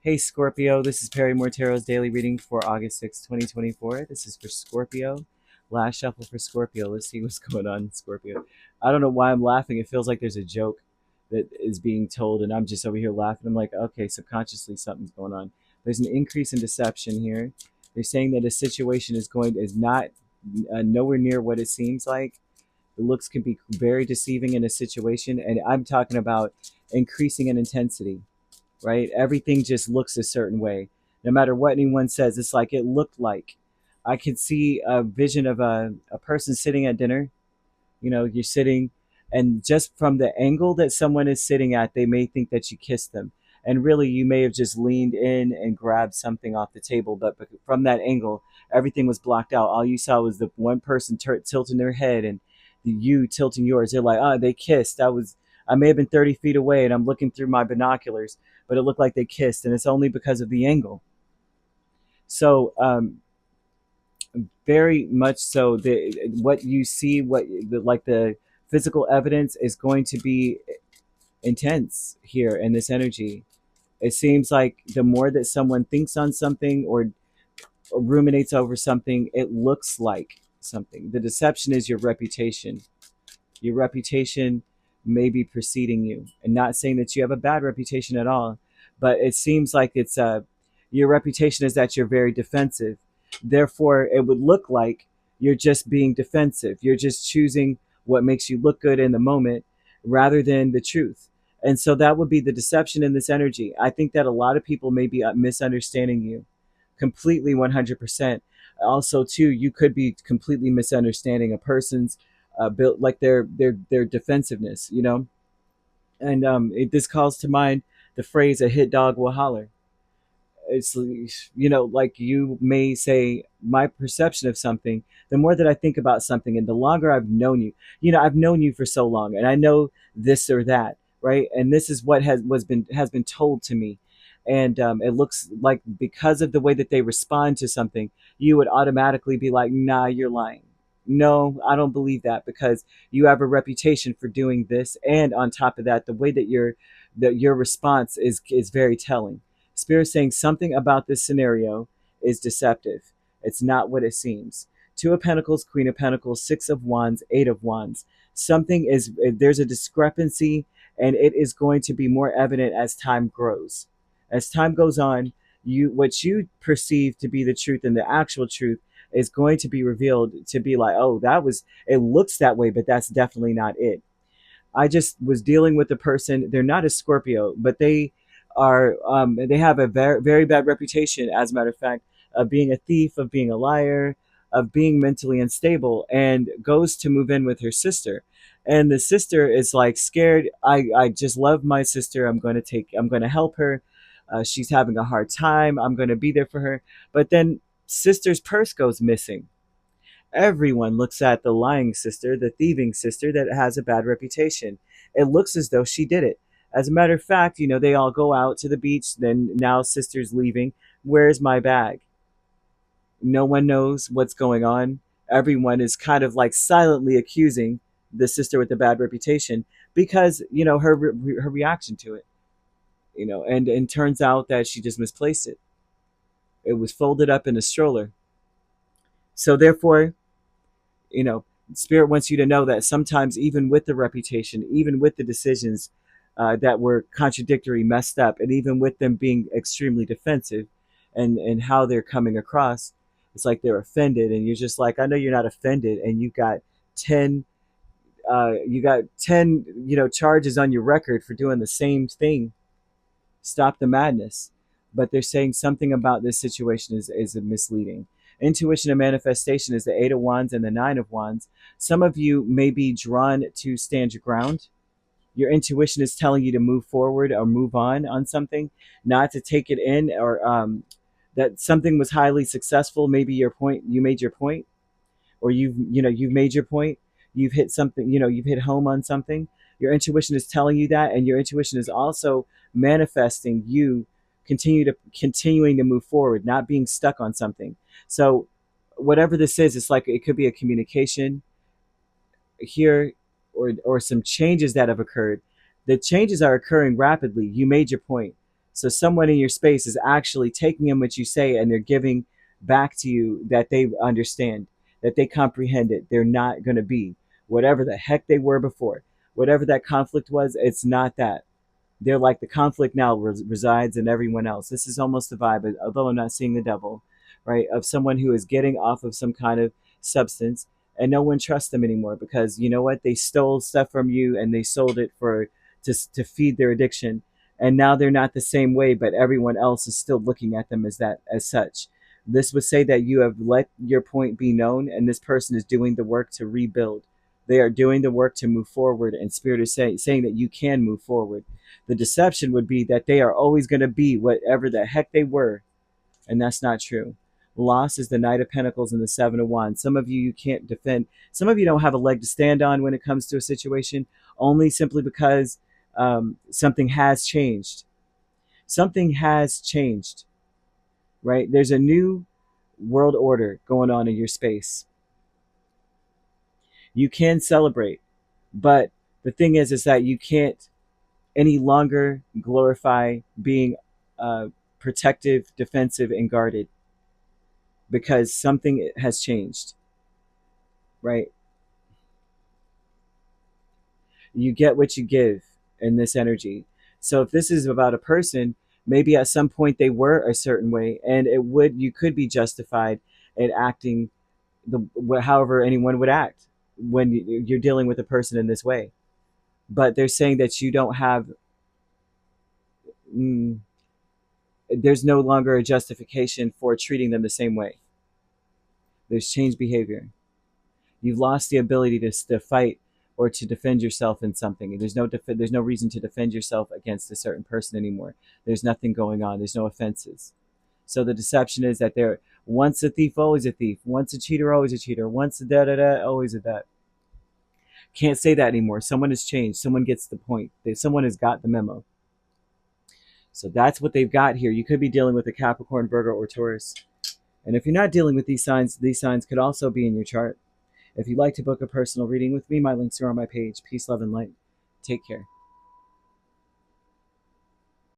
Hey Scorpio, this is Perrymore Tarot's daily reading for August 6, 2024. This is for Scorpio. Last shuffle for Scorpio. Let's see what's going on, Scorpio. I don't know why I'm laughing. It feels like there's a joke that is being told, and I'm just over here laughing. I'm like, okay, subconsciously something's going on. There's an increase in deception here. They're saying that a situation is not nowhere near what it seems like. The looks can be very deceiving in a situation, and I'm talking about increasing in intensity, right? Everything just looks a certain way. No matter what anyone says, it's like it looked like. I could see a vision of a person sitting at dinner. You know, you're sitting, and just from the angle that someone is sitting at, they may think that you kissed them. And really, you may have just leaned in and grabbed something off the table. But from that angle, everything was blocked out. All you saw was the one person tilting their head and you tilting yours. They're like, oh, they kissed. I may have been 30 feet away and I'm looking through my binoculars, but it looked like they kissed. And it's only because of the angle. So, very much so, what you see, like the physical evidence is going to be intense here in this energy. It seems like the more that someone thinks on something or ruminates over something, it looks like something. The deception is your reputation. Your reputation may be preceding you, and not saying that you have a bad reputation at all, but it seems like your reputation is that you're very defensive. Therefore, it would look like you're just being defensive. You're just choosing what makes you look good in the moment rather than the truth. And so that would be the deception in this energy. I think that a lot of people may be misunderstanding you completely 100%. Also, too, you could be completely misunderstanding a person's built, like their defensiveness, you know. And this calls to mind the phrase "a hit dog will holler." It's, you know, like you may say, my perception of something, the more that I think about something and the longer I've known you, you know, I've known you for so long and I know this or that, right? And this is what has been told to me. And it looks like because of the way that they respond to something, you would automatically be like, nah, you're lying. No, I don't believe that, because you have a reputation for doing this, and on top of that, the way that your response is very telling. Spirit saying something about this scenario is deceptive. It's not what it seems. Two of Pentacles, Queen of Pentacles, Six of Wands, Eight of Wands. There's a discrepancy, and it is going to be more evident as time grows. As time goes on, what you perceive to be the truth and the actual truth is going to be revealed to be like, oh, it looks that way, but that's definitely not it. I just was dealing with a person. They're not a Scorpio, but they have a very, very bad reputation, as a matter of fact, of being a thief, of being a liar, of being mentally unstable, and goes to move in with her sister. And the sister is like scared. I just love my sister. I'm going to help her. She's having a hard time. I'm going to be there for her. But then sister's purse goes missing. Everyone looks at the lying sister, the thieving sister that has a bad reputation. It looks as though she did it. As a matter of fact, you know, they all go out to the beach, then now sister's leaving. Where's my bag? No one knows what's going on. Everyone is kind of like silently accusing the sister with the bad reputation because, you know, her reaction to it, you know, and turns out that she just misplaced it. It was folded up in a stroller. So therefore, you know, Spirit wants you to know that sometimes, even with the reputation, even with the decisions that were contradictory, messed up, and even with them being extremely defensive, and how they're coming across, it's like they're offended, and you're just like, I know you're not offended, and ten, you got 10, you know, charges on your record for doing the same thing. Stop the madness. But they're saying something about this situation is misleading. Intuition and manifestation is the Eight of Wands and the Nine of Wands. Some of you may be drawn to stand your ground. Your intuition is telling you to move forward or move on something, not to take it in, or that something was highly successful. Maybe you made your point, or you've made your point. You've hit something, you know, you've hit home on something. Your intuition is telling you that, and your intuition is also manifesting you continuing to move forward, not being stuck on something. So whatever this is, it's like it could be a communication here, or some changes that have occurred. The changes are occurring rapidly. You made your point. So someone in your space is actually taking in what you say, and they're giving back to you that they understand, that they comprehend it. They're not going to be whatever the heck they were before. Whatever that conflict was, it's not that. They're like, the conflict now resides in everyone else. This is almost the vibe, although I'm not seeing the devil, right? Of someone who is getting off of some kind of substance, and no one trusts them anymore, because you know what? They stole stuff from you and they sold it for to feed their addiction. And now they're not the same way, but everyone else is still looking at them as that, as such. This would say that you have let your point be known, and this person is doing the work to rebuild. They are doing the work to move forward, and Spirit is saying that you can move forward. The deception would be that they are always going to be whatever the heck they were, and that's not true. Loss is the Knight of Pentacles and the Seven of Wands. Some of you can't defend. Some of you don't have a leg to stand on when it comes to a situation, only simply because something has changed. Something has changed, right? There's a new world order going on in your space. You can celebrate, but the thing is that you can't any longer glorify being protective, defensive, and guarded, because something has changed, right? You get what you give in this energy. So if this is about a person, maybe at some point they were a certain way, and you could be justified in acting however anyone would act when you're dealing with a person in this way. But they're saying that you don't have there's no longer a justification for treating them the same way. There's changed behavior. You've lost the ability to fight or to defend yourself in something. There's no reason to defend yourself against a certain person anymore. There's nothing going on. There's no offenses. So the deception is that they're once a thief, always a thief. Once a cheater, always a cheater. Once a da-da-da, always a that. Can't say that anymore. Someone has changed. Someone gets the point. Someone has got the memo. So that's what they've got here. You could be dealing with a Capricorn, Virgo, or Taurus. And if you're not dealing with these signs could also be in your chart. If you'd like to book a personal reading with me, my links are on my page. Peace, love, and light. Take care.